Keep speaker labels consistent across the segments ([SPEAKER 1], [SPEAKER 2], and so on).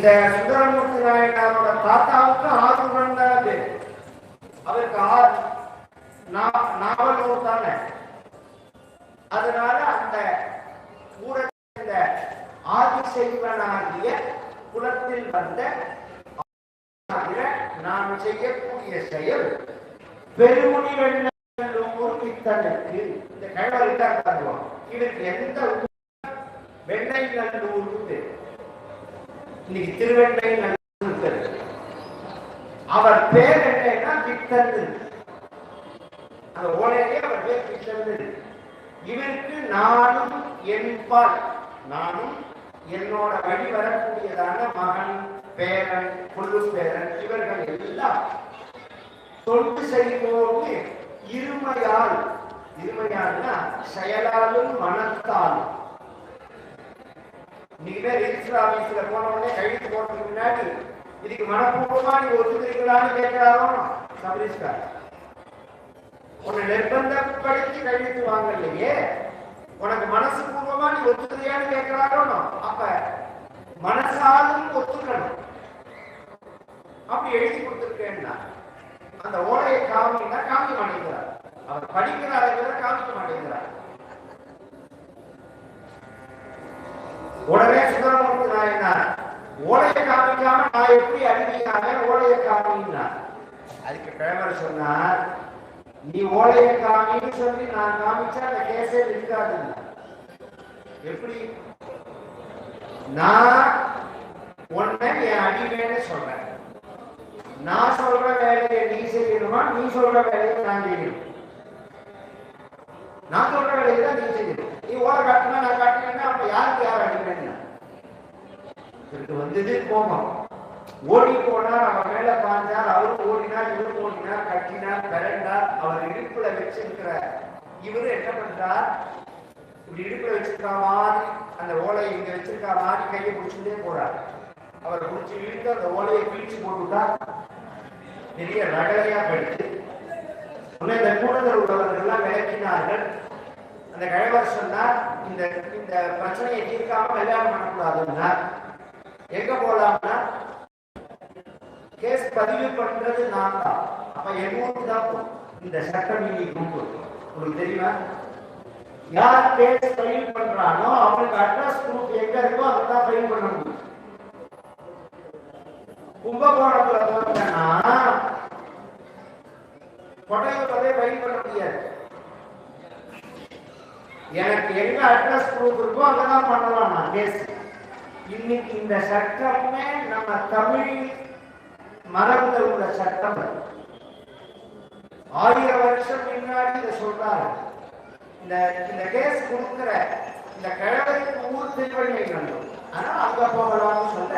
[SPEAKER 1] இந்த சுந்தரமூர்த்தி நாயனாரோட தாத்தாவுக்கு 6 குழந்தை பேர். அவருக்கு 6 நாவலூர் தானே. அதனால அந்த கூட ஆதிசைவனாகிய குலத்தில் வந்த நான் செய்யக்கூடிய செயல் பெருமுனி வெண்ணூர் பித்தனுக்கு இந்த கழவரிட்டார் தருவான். இவருக்கு எந்த வெண்ணை நல்லூர் இன்னைக்கு திருவெண்ணை நல்லூர். அவர் பேர் என்னன்னா பித்தன். அந்த ஓலையிலே அவர் பேர் பித்தன். இவருக்கு நானும் என்பால் நானும் என்னோட வழி வரக்கூடியதான மகன் பேரன் கொள்ளு பேரன் இவர்கள் எல்லாம் தொண்டு செய்வோடு இருமையால், இருமையால்னா செயலாலும் மனத்தாலும். இன்னைக்கு ரெஜிஸ்டர் ஆபீஸ்ல போன உடனே கைது போறதுக்கு முன்னாடி இதுக்கு மனப்பூர்வமா நீங்க ஒத்துக்கிறீங்களான்னு கேட்கிறாரோ சபரிஸ்கார். உன்னை நிர்பந்தப்படுத்தி கழித்து வாங்கலையே, உனக்கு மனசு பூர்வமா நீ ஒத்துக்கிறியான்னு கேட்கிறாரோ. அப்ப மனசாலும் ஒத்துக்கணும். அப்படி எழுதி கொடுத்திருக்கேன்னா அந்த ஓலையை காமினா காமிக்க மாட்டேங்கிறார். அவர் படிக்கிறாரை காமிக்க மாட்டேங்கிறார். உடனே சுந்தரமூர்த்தி நாயனார் ஓலையை காமிக்காம நான் எப்படி அறிவிக்காம ஓலையை காமினா அதுக்கு கிழவர் சொன்னார், நீ ஓலையை காமின்னு சொல்லி நான் காமிச்சா அந்த கேஸே இருக்காது. எப்படி நான் உன்னை என் அடிமைன்னு சொல்றேன். நான் சொல்ற வேலையை நீ செய்யணுமா, நீ சொல்ற வேலையை நான் செய்யணும். நான் சொல்ற வேலையை தான் நீ செய்யணும். நீ ஓலை காட்டினா நான் காட்டினேன்னா அப்ப யாருக்கு யார் அடிமைன்னா வந்தது கோபம். ஓடி போனார், அவர் மேல பாஞ்சார், அவரு ஓடினார், இவரு ஓடினார், கட்டினார், பிறண்டார். அவர் இடுப்புல வச்சிருக்கிற இவரு என்ன பண்றார், இப்படி இடுப்புல வச்சிருக்க மாதிரி அந்த ஓலையை இங்க வச்சிருக்க மாதிரி கையை பிடிச்சுட்டே போறார். அவர் பிடிச்சி இழுத்து அந்த ஓலையை பிரிச்சு போட்டுட்டா நிறைய ரகலையா படித்து இந்த கூடுதல் உள்ளவர்கள் எல்லாம் விளக்கினார்கள். அந்த கழவர் சொன்னார், இந்த இந்த பிரச்சனையை தீர்க்காம கல்யாணம் பண்ணக்கூடாதுன்னா எங்க போலாம்னா கேஸ் பதிவு பண்றது நான் தான். அப்ப என் ஊருக்கு தான் போகும் இந்த சட்டம். உங்களுக்கு தெரியுமா, யார் கேஸ் ஃபைல் பண்றானோ அவங்களுக்கு அட்ரஸ் ப்ரூஃப் எங்க இருக்கோ அதான் ஃபைல் பண்ண முடியும். கும்பகோணத்துல போனா கொடையூர்ல ஃபைல் பண்ண முடியாது. எனக்கு எங்க அட்ரஸ் ப்ரூஃப் இருக்கோ அங்கதான் பண்ணலாம் நான் கேஸ். இன்னைக்கு இந்த சட்டமே நம்ம தமிழ் மரபுல உள்ள சட்டம். 1000 வருஷம் முன்னாடி இதை சொல்றாரு. இந்த கேஸ் கொடுக்கிற இந்த கிழவருக்கு ஊர் திருவண்ணை நல்லூர். ஆனா அங்க போகலாம்னு சொல்ல,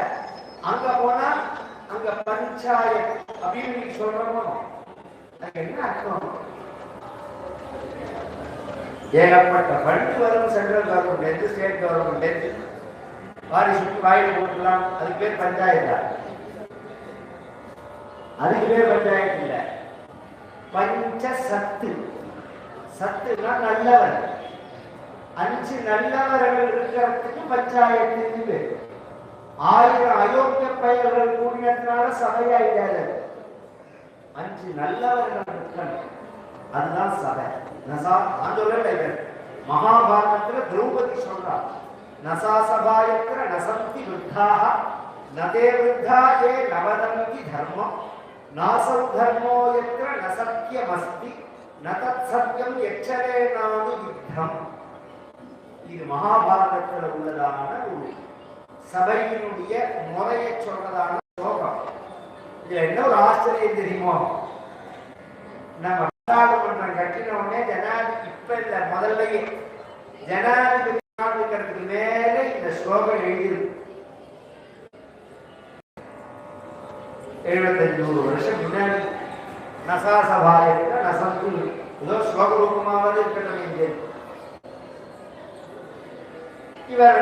[SPEAKER 1] அங்க போனா அங்க பஞ்சாயத்து அப்படின்னு நீங்க சொல்றோமோ அதுக்கு என்ன அர்த்தம்? ஏகப்பட்ட ஃபண்ட் வரும் சென்ட்ரல் கவர்மெண்ட், ஸ்டேட் கவர்மெண்ட், வாரி சுற்றி வாயில போட்டுலாம். அதுக்கு பேர் பஞ்சாயத்தா? அதுக்கு பேர் பஞ்சாயத்து இல்ல, பஞ்ச சத்து. சத்துனா நல்லவர். 5 நல்லவர்கள் இருக்கிறதுக்கு பஞ்சாயத்து பேர். 1000 அயோக்கிய பயல்கள் கூடியதுனால சபையாயிட்டாரு. 5 நல்லவர்கள் இருக்கணும், அதுதான் சபை. மகாபாரதத்துல திரௌபதி சொல்றார், நசா சபாயத்திர நசந்தி விருத்தாக நதே விருத்தா ஏ நவதந்தி தர்மம் நாசௌ தர்மோ யத்ர நசத்யமஸ்தி நதத் சத்யம் எச்சரே நானு யுத்தம். இது மகாபாரதத்தில் உள்ளதான ஒரு சபையினுடைய முறையை சொல்றதான ஸ்லோகம். இதுல என்ன ஒரு ஆச்சரியம் தெரியுமோ, நம்ம நாடாளுமன்றம் கட்டின உடனே ஜனாதிபதி இப்ப இல்ல முதல்லயே ஜனாதிபதி இருக்கிறதுக்கு மேல இந்த ஸ்லோகம் எழுதியிருக்கு. 75 வருஷம் முன்னாடி நசாசபாயத்துல நசந்து ஏதோ ஸ்லோக ரூபமாவது இருக்கணும். இவர்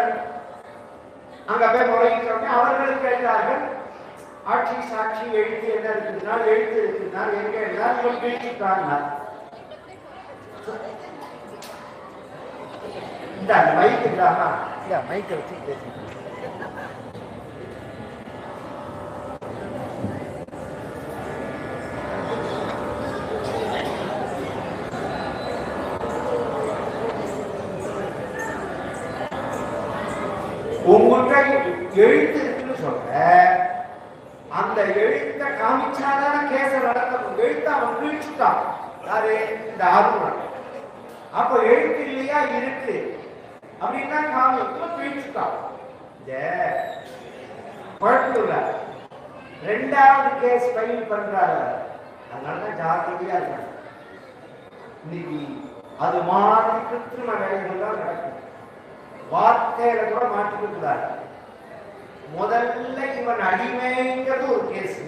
[SPEAKER 1] அங்க போய் முறையிட்டோடனே அவர்கள் கேட்டார்கள், ஆட்சி சாட்சி எழுத்து என்ன இருக்குதுனால் எழுத்து இருக்குதுனால் எங்க இருந்தால் இவன் பேசிட்டாங்க. இந்த மைக் இல்லாம மைக்கை வச்சு பேசி எழுத்து இருக்குன்னு சொல்ற, அந்த எழுத்தை காமிச்சாதான கேச நடத்தணும். எழுத்த அவன் கிழிச்சுட்டான். யாரு? இந்த ஆர்வம். அப்ப எழுத்து இல்லையா? இருக்கு அப்படின்னா காமிக்கும் கிழிச்சுட்டான். குழப்பம். ரெண்டாவது கேஸ் ஃபைல் பண்றாரு. அதனாலதான் ஜாக்கிரதையா இருக்காங்க. இன்னைக்கு அது மாதிரி கிருத்திரிம வேலைகள் தான் நடக்கும். வார்த்தையில கூட மாற்றிக்க கூடாது. முதல்ல இவன் அடிமைங்கிறது ஒரு கேஸ்,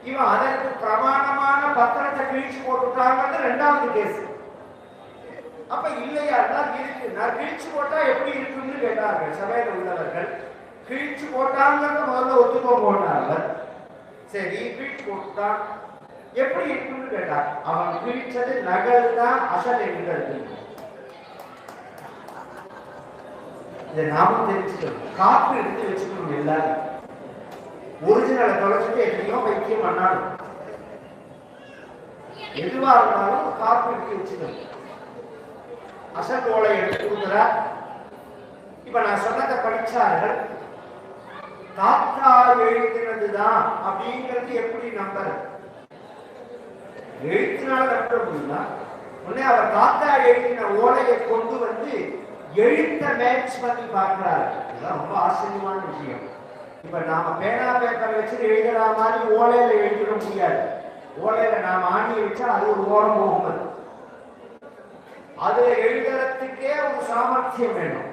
[SPEAKER 1] இவன் அதற்கு பிரமாணமான பத்திரத்தை கிழிச்சு போட்டுட்டாங்கிறது ரெண்டாவது கேஸ். அப்ப இல்லையா இருக்கு, நான் கிழிச்சு போட்டா எப்படி இருக்குன்னு கேட்டார்கள் சபையில உள்ளவர்கள். கிழிச்சு போட்டாங்கிறத முதல்ல ஒத்துக்கோ போட்டாங்க. சரி, கிழிச்சு போட்டுட்டான், எப்படி இருக்குன்னு கேட்டான். அவன் கிழிச்சது நகல் தான், அசல் எங்கிறது. இதை நாம தெரிஞ்சுக்கணும். காப்பு எடுத்து வச்சுக்கணும். எல்லாரும் ஒரிஜினலை தொலைச்சிட்டு எத்தனையோ வைத்தியம் பண்ணாலும் எதுவா இருந்தாலும் காப்பு எடுத்து வச்சுக்கணும். அசல் ஓலை எடுத்து கொடுக்குறா. இப்ப நான் சொன்னதை படிச்சார்கள், தாத்தா எழுதினதுதான் அப்படிங்கிறது எப்படி நம்பர்? எழுத்தினால நம்ப முடியுமா? உடனே அவர் தாத்தா எழுதின ஓலையை கொண்டு வந்து எழுத்த மேட்ச் பண்ணி பார்க்கிறாரு. இதெல்லாம் ரொம்ப ஆச்சரியமான விஷயம். இப்ப நாம பேனா பேப்பர் வச்சு எழுதுற மாதிரி ஓலையில எழுதிட முடியாது. ஓலையில நாம ஆணி வச்சா அது ஒரு ஓரம் போகும். அது எழுதுறதுக்கே ஒரு சாமர்த்தியம் வேணும்.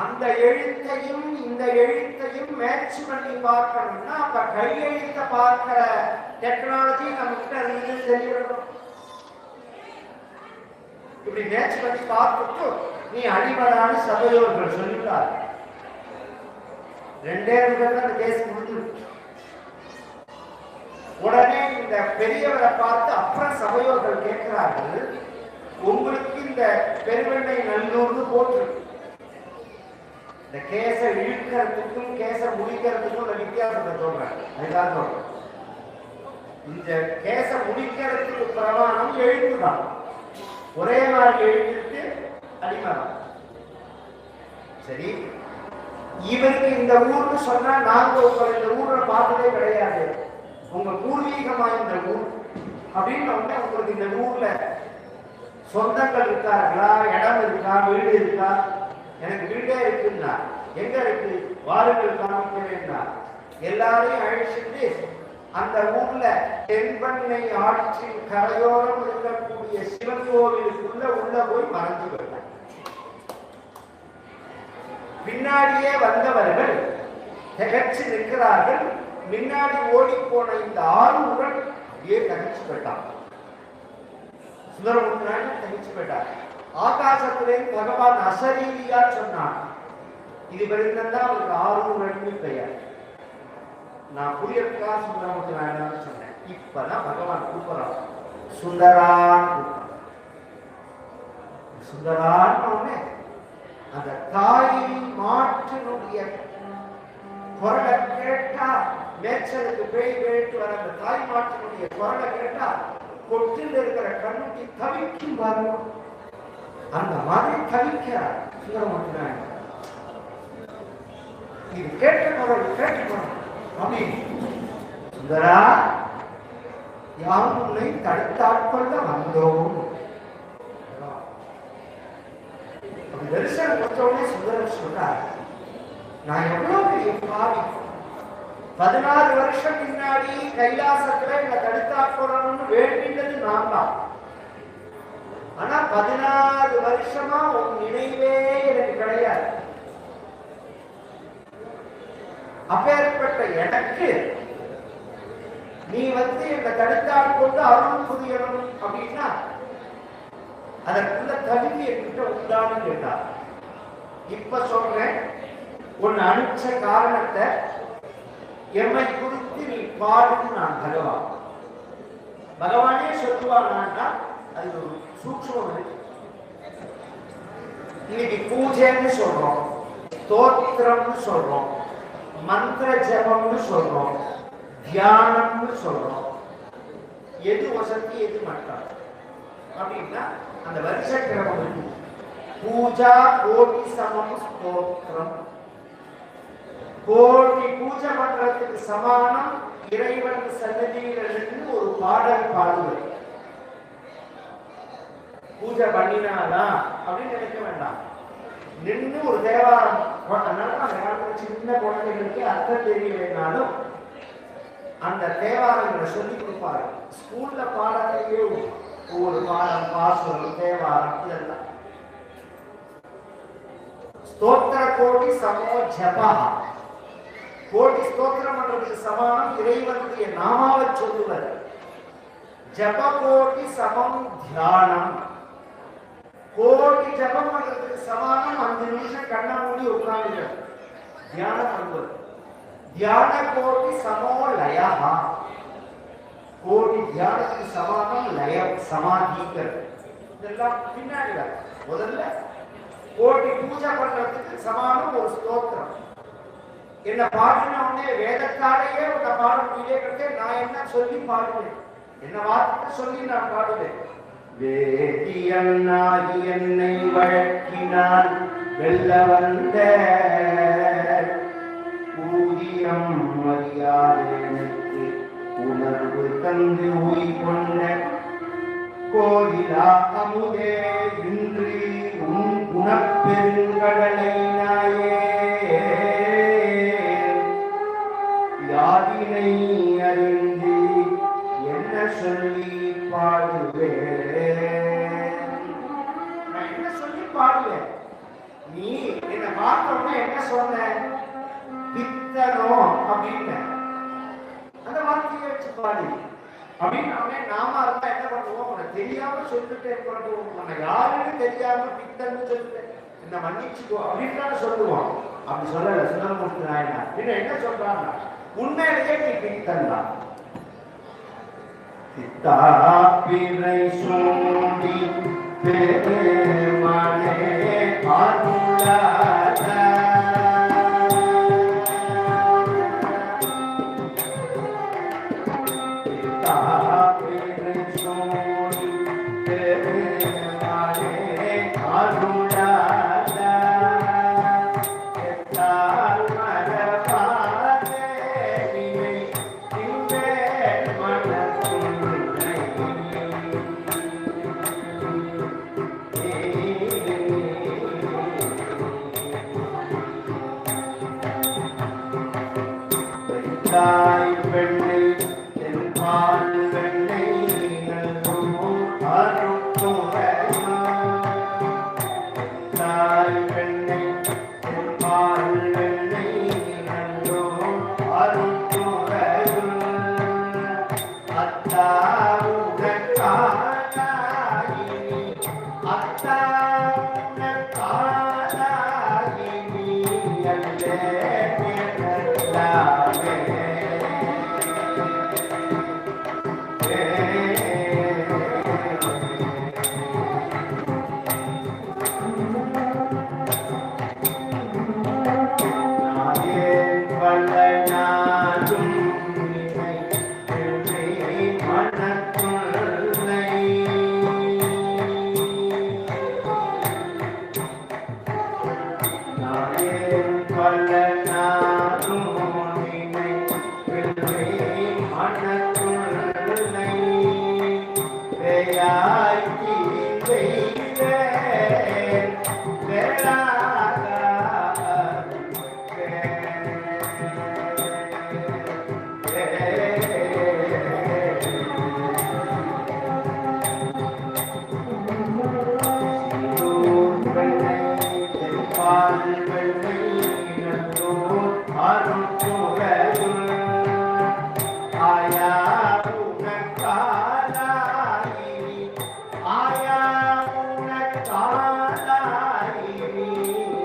[SPEAKER 1] அந்த எழுத்தையும் இந்த எழுத்தையும் மேட்ச் பண்ணி பார்க்கணும்னா அப்ப கையெழுத்த பார்க்கிற டெக்னாலஜி நம்ம கிட்ட இருந்து தெரியணும். இப்படி மேட்ச் பண்ணி பார்த்துட்டு நீ அடிபடான்னு சபையோர்கள் சொல்லிட்டார். ரெண்டே அந்த கேஸ் முடிஞ்சு. உடனே இந்த பெரியவரை பார்த்து அப்புறம் சபையோர்கள் கேட்கிறார்கள், உங்களுக்கு இந்த பெருவெண்ணை நல்லூர்னு போட்டு இந்த கேஸை இழுக்கிறதுக்கும் கேஸை முடிக்கிறதுக்கும் உள்ள வித்தியாசத்தை சொல்றேன். அதுதான் சொல்றேன். இந்த கேஸை முடிக்கிறதுக்கு பிரமாணம் எழுத்துதான். ஒரே மாதிரி எழுத்துட்டு அடிமரம். சரி, இவருக்கு இந்த ஊர்னு சொன்னா நாங்க உங்களை இந்த ஊர்ல பார்த்ததே கிடையாது, உங்க பூர்வீகமா இந்த ஊர் அப்படின்னு உங்களுக்கு இந்த ஊர்ல சொந்தங்கள் இருக்காங்களா, இடம் இருக்கா, வீடு இருக்கா? எனக்கு வீடே இருக்குன்னா எங்க இருக்கு, வாருங்கள் காமிக்கிறேன்னா எல்லாரையும் அழிச்சுட்டு அந்த ஊர்ல தென்பண்ணை ஆற்றின் கரையோரம் இருக்கக்கூடிய சிவன் கோவிலுக்குள்ள உள்ள போய் மறைஞ்சு விட்டார். பின்னாடியே வந்தவர்கள் திகச்சு நிற்கிறார்கள். முன்னாடி ஓடி போன இந்த ஆறுடன் தகச்சு போயிட்டான். சுந்தரமுத்திரான் தகச்சு போயிட்டார். ஆகாசத்திலே பகவான் அசரீரியா சொன்னான். இது பெருந்தான் அவருக்கு ஆறுடன் பெயர். நான் புரியறதுக்கா சுந்தரமுத்திரான் சொன்னேன். இப்பதான் பகவான் கூப்பிடுறான், சுந்தரான். சுந்தரான் அந்த தாய் மாற்றினுடைய குரலை கேட்டா, மேய்ச்சலுக்கு பேய் கேட்டு வர அந்த தாய் மாற்றினுடைய குரலை கேட்டா கொட்டில் இருக்கிற கண்ணுக்கு தவிக்கும் பாருங்க. அந்த மாதிரி தவிக்கிறார் சுந்தரமுத்திரான். இது கேட்ட குரல் கேட்டு குரல் அப்படி, சுந்தரா யாரும் உன்னை தடுத்தாட்கொள்ள வந்தோம். தரிசனம் கொடுத்தோடனே சுந்தரர் சொல்றார், நான் எவ்வளவு பெரிய பாவி. 14 வருஷம் முன்னாடி கைலாசத்துல இந்த தடுத்தாட்கொள்ளணும்னு வேண்டினது நான் தான். ஆனா 14 வருஷமா உன் நினைவே எனக்கு கிடையாது. அப்பேற்பட்ட எனக்கு நீ இந்த தடுத்தால் கொண்டு அருள் புரியணும் அப்படின்னா அதற்குள்ள தகுதி என்கிட்ட உண்டான்னு கேட்டார். இப்ப சொல்றேன், உன் அனுச்ச காரணத்தை எம்மை குறித்து நீ பாடுன்னு நான் பகவான். பகவானே சொல்லுவானா அது ஒரு சூட்சமம் இருக்கு. இன்னைக்கு பூஜைன்னு சொல்றோம், ஸ்தோத்திரம்னு சொல்றோம், மந்திர ஜபம்னு சொல்றோம், தியானம்னு சொல்றோம். எது வசதி எது மட்டும் அப்படின்னா அந்த வருஷ கிரமம் இருக்கு. பூஜா கோடி சமம் ஸ்தோத்திரம். கோடி பூஜை பண்றதுக்கு சமானம் இறைவன் சன்னதியிலிருந்து ஒரு பாடல் பாடுவது. பூஜை பண்ணினாதான் அப்படின்னு நினைக்க வேண்டாம். நின்று ஒரு தேவாரம் சின்ன குழந்தைகளுக்கு அர்த்தம் தெரியலைனாலும் அந்த தேவாரங்களை சொல்லி கொடுப்பாரு. ஸ்கூல்ல பாடத்திலேயே ஒவ்வொரு பாடம், பாசுரம், தேவாரம் இதெல்லாம். ஸ்தோத்திர கோடி சமோ ஜபா, கோடி ஸ்தோத்திரம் பண்றதுக்கு சமானம் இறைவனுடைய நாமாவை சொல்லுவது. ஜப கோடி சமம் தியானம், கோடி ஜபம் பண்றதுக்கு சமானம் 5 நிமிஷம் கண்ணை மூடி உட்கார்ந்து தியானம் பண்ணுவது. தியான கோடி சமோ லயா, கோடி தியானத்துக்கு சமானம் லயம், சமாதிகள். இதெல்லாம் பின்னாடி முதல்ல கோடி பூஜை பண்றதுக்கு சமானம் ஒரு ஸ்தோத்திரம். என்ன பாடின உடனே வேதத்தாலேயே உன்னை பாட முடியல, நான் என்ன சொல்லி பாடுவேன், என்ன வார்த்தை சொல்லி நான் பாடுவேன். வேதியன்னாகி என்னை வழக்கினான் வெல்ல வந்த ஊதியம் அறியாதேனுக்கு உணர்வு தந்து உயிர் கொண்ட கோயிலா அமுதே இன்று உன் குணப்பெருங்கடலை நாயே யாதினை அறிந்து என்ன சொல்லி பாடுவேன். நான் என்ன சொல்லி பாடுவேன்? நீ என்ன பார்த்தோம்னா என்ன சொன்ன? பித்தனோ அப்படின்னு அந்த வார்த்தையை வச்சு பாடு அப்படின்னு அவனே நாம இருந்தா என்ன பண்ணுவோம்? உனக்கு தெரியாம சொல்லிட்டு உன்னை யாருன்னு தெரியாம பித்தன்னு சொல்லிட்டு இந்த மன்னிச்சுக்கோ அப்படின்னு சொல்லுவோம். அப்படி சொல்லல சுந்தரமூர்த்தி நாயனார். என்ன சொல்றாங்க? உண்மையிலேயே நீ பித்தன் தான். பிறை சூடி பெருமனே அருளாத பிறை சூடி பெருமனே அருளாத எத்தால் மரபாதே நினை திங்கள் மனத்துள் தாய் பெண்ணை தென்பால் வெண்ணை அருட்டுரையோ, தாய் பெண்ணை தென்பால் வெண்ணை அருட்டுரையோ, அத்தாவுடற்காலாயினி அத்தாவுடற்காலாயினி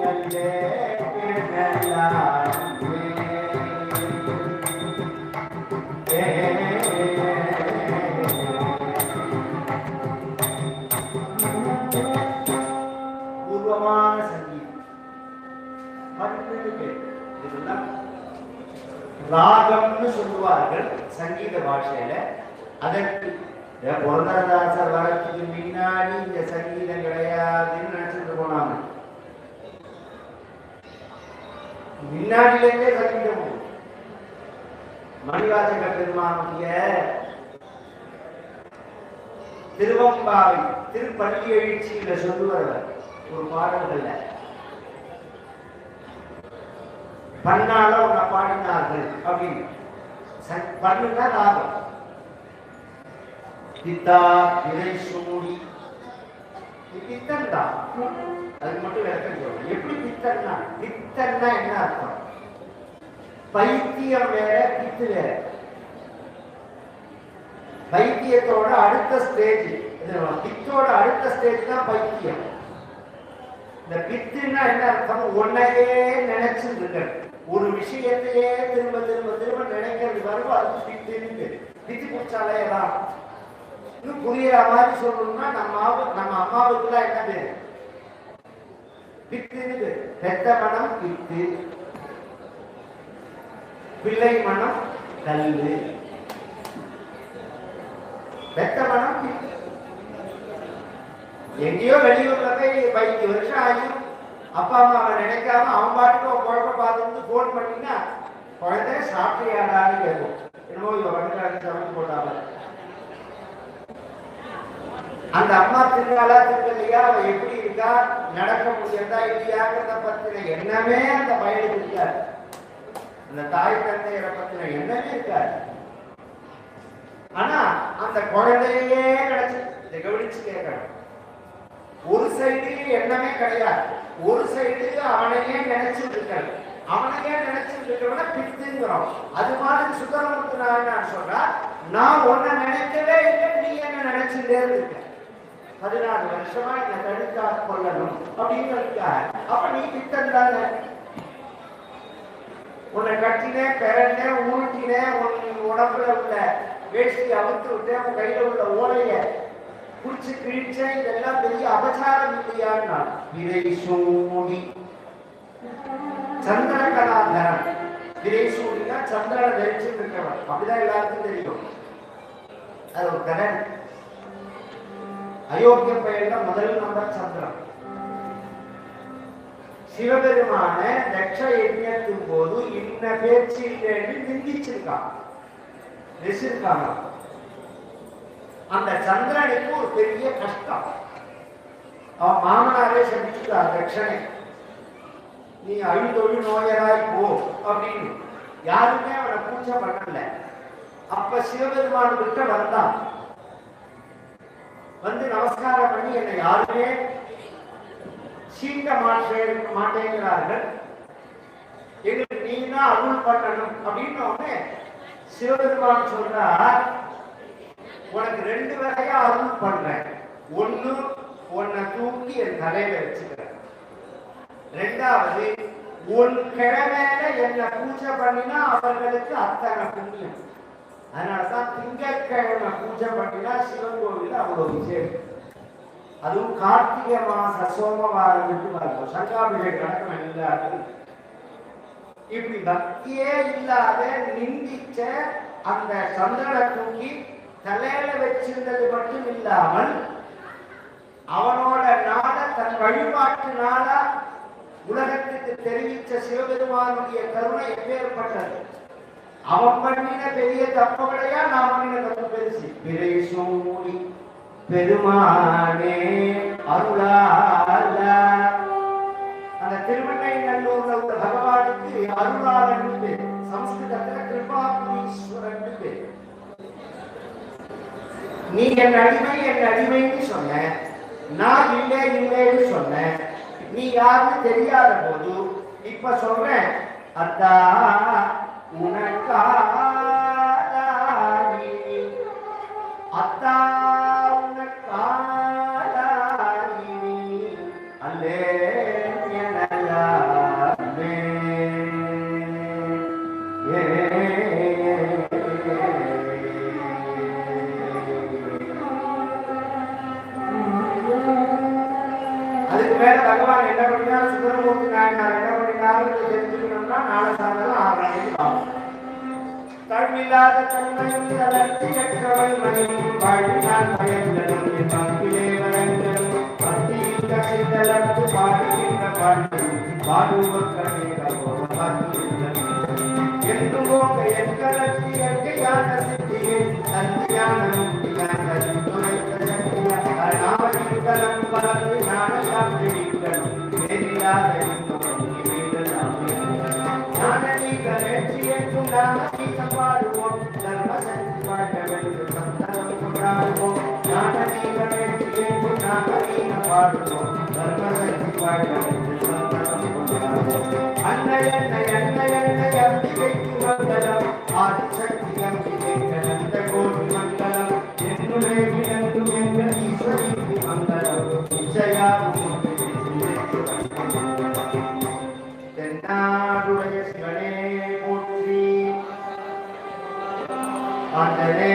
[SPEAKER 1] அல்லே ராகம்னு சொல்லுவார்கள் சங்கீத பாஷையில. அதற்கு புரந்தரதாசர் வரத்துக்கு முன்னாடி இந்த சங்கீதம் கிடையாதுன்னு நினைச்சிட்டு போனாங்க. முன்னாடியிலே சந்திக்க மணிவாசக பெருமானுடைய திருவம்பாவை திருப்பள்ளி எழுச்சியில சொல்லுவார் ஒரு பாடல்கள்ல பண்ணால உன்னை பாடினார்கள் அப்படின்னு பண்ணுனா லாபம் பித்தா விதை சூடி பித்தன் தான் அது மட்டும் விளக்கம் சொல்லுங்க எப்படி பித்தன்னா பித்தன்னா என்ன அர்த்தம் பைத்தியம் வேற பித்து வேற பைத்தியத்தோட அடுத்த ஸ்டேஜ் பித்தோட அடுத்த ஸ்டேஜ் தான் பைத்தியம் இந்த பித்துன்னா என்ன அர்த்தம் ஒன்னையே நினைச்சுட்டு இருக்கிறது ஒரு விஷயத்தையே திரும்ப திரும்ப திரும்ப நினைக்கிறது வரும் அது பித்துன்னு பித்து குடிச்சாலே தான் இன்னும் புரியுற மாதிரி சொல்லணும்னா நம்ம அம்மாவுக்குலாம் என்ன பேரு பித்துன்னு பேரு பெத்த மனம் பித்து பிள்ளை மனம் கல்லு பெத்த மனம் பித்து எங்கேயோ வெளியூர்ல போய் 15 வருஷம் ஆகும் அப்பா அம்மாவை நினைக்காம அவன் பாட்டுக்கு குழப்ப பார்த்து போன் பண்ணினா குழந்தை சாப்பிட்டியாடான்னு கேட்கும் என்னமோ இவ வந்துட்டாங்க சமைச்சு போட்டாங்க அந்த அம்மா திருநாளா திருக்கலையா அவ எப்படி இருக்கா நடக்க முடியறதா இல்லையாங்கிறத பத்தின எண்ணமே அந்த பையனுக்கு இருக்காது அந்த தாய் தந்தையரை பத்தின எண்ணமே இருக்காது ஆனா அந்த குழந்தையே கிடைச்சு இதை கவனிச்சு கேட்கணும் ஒரு சைடு எண்ணமே கிடையாது ஒரு சைடு அவனையே நினைச்சுட்டு இருக்காரு அவனையே நினைச்சுட்டு இருக்கிறவன பித்துங்கிறோம் அது மாதிரி சுந்தரமூர்த்தி நான் சொல்றா நான் உன்னை நினைக்கவே இல்லை நீ என்ன நினைச்சுட்டே இருக்க 16 வருஷமா என்ன தடுத்தா கொள்ளணும் அப்படின்னு அப்ப நீ பித்தன் தானே உன்னை கட்டினேன் பிறந்தேன் ஊட்டினேன் உன் உடம்புல உள்ள வேஷ்டி அவுத்து விட்டேன் உன் கையில உள்ள ஓலைய குடிச்சு கிழிச்சேன் இதெல்லாம் பெரிய அபச்சாரம் இல்லையா விரை சூடி சந்திர கலாதரன் விரை சூடினா சந்திரனை தரிச்சுட்டு இருக்கவன் அப்படிதான் எல்லாருக்கும் தெரியும் அது ஒரு கடன் அயோக்கிய பெயர்ல முதல் நம்பர் சந்திரன் சிவபெருமான தட்ச யஜ்ஞத்தின் போது இன்ன பேச்சு இல்லைன்னு நிந்திச்சிருக்கான் நெசிருக்காங்க அந்த சந்திரனுக்கு ஒரு பெரிய கஷ்டம் அவன் மாமனாரே சந்திச்சுட்டார் தட்சனை நீ அழுதொழு நோயராய் போ அப்படின்னு யாருமே அவனை பூஜை பண்ணல அப்ப சிவபெருமான் கிட்ட வந்தான் வந்து நமஸ்காரம் பண்ணி என்னை யாருமே சீண்ட மாட்டேங்கிறார்கள் எங்களுக்கு நீ தான் அருள் பண்ணணும் அப்படின்னு சிவபெருமான் சொல்றார் உனக்கு 2 வகையா அருள் பண்றேன் ஒண்ணு உன்னை தூக்கி என் தலையில வச்சுக்கிறேன் ரெண்டாவது உன் கிழமையில என்ன பூஜை பண்ணினா அவர்களுக்கு அத்தனை புண்ணியம் அதனாலதான் திங்கட்கிழமை பூஜை பண்ணினா சிவன் கோவில் அவ்வளவு விசேஷம் அதுவும் கார்த்திகை மாச சோமவாரம் இருக்கும் சங்காபிஷேக கணக்கம் இல்லாது இப்படி பக்தியே இல்லாத நிந்திச்ச அந்த சந்திரனை தூக்கி தலையில வச்சிருந்தது மட்டும் இல்லாமல் அவனோட நாள தன் வழிபாட்டு நாள உலகத்துக்கு தெரிவித்த சிவபெருமானுடைய கருணை எப்பேற்பட்டது அவன் பண்ணின பெரிய தப்புகளையா நான் பண்ணின தப்பு பெருசு பிறை சூடி பெருமானே அருளால அந்த திருவண்ணைநல்லூர்ல உள்ள பகவானுக்கு அருளாளன் பேர் சம்ஸ்கிருதத்துல கிருபாபுரீஸ்வரன் பேர் நீ என் அடிமைன்னு சொன்ன நான் இல்லைன்னு சொன்ன நீ யாருன்னு தெரியாத போது இப்ப சொல்றேன் அத்தா உனக்கா அத்தா உனக்கா அல்லே அதுக்கு மேல பகவான் என்ன பண்ணினார் சுந்தரமூர்த்தி நாயனார் என்ன பண்ணினார் தெரிஞ்சுக்கணும்னா நாளை சாயந்தரம் 6 மணிக்கு ஆகும் தன்மில்லாத தன்மையும் தளர்த்தி கற்றவள் மணியும் பாடினான் பயன்களும் பங்கிலே வரங்களும் பக்தியில் கசிந்தளர்த்து பாடுகின்ற பாட்டு பாடுவதற்கு என்றுமோக என்கலத்தி எங்கையான சித்தியே அத்தியான முக்தியான துணைத்த சக்தியா நாமகித்தனம் பலத்து ஞானசாமி நீக்கணும் நேரில்லாத ஞானநீக நேர்ச்சியென்றும் நாமகீதம் பாடுவோம் தர்மசக்தி பாட்டவென்று சந்தனம் கொண்டாடுவோம் ஞானநீக நேர்ச்சியென்றும் நாமகீதம் பாடுவோம் தர்மசக்தி பாட்டவென்று சந்தனம் கொண்டாடுவோம் அன்னை அன்னை அன்னை அன்னை அம்பிகைக்கு மங்களம் ஆதிசக்தி அம்பிகைக்கு நந்த கோடி மங்களம் என்னுடைய விளங்கும் எங்கள் ஈஸ்வரிக்கு மங்களம் நிச்சயாகும் தென்னாடுடைய சிவனே போற்றி ஆண்டனே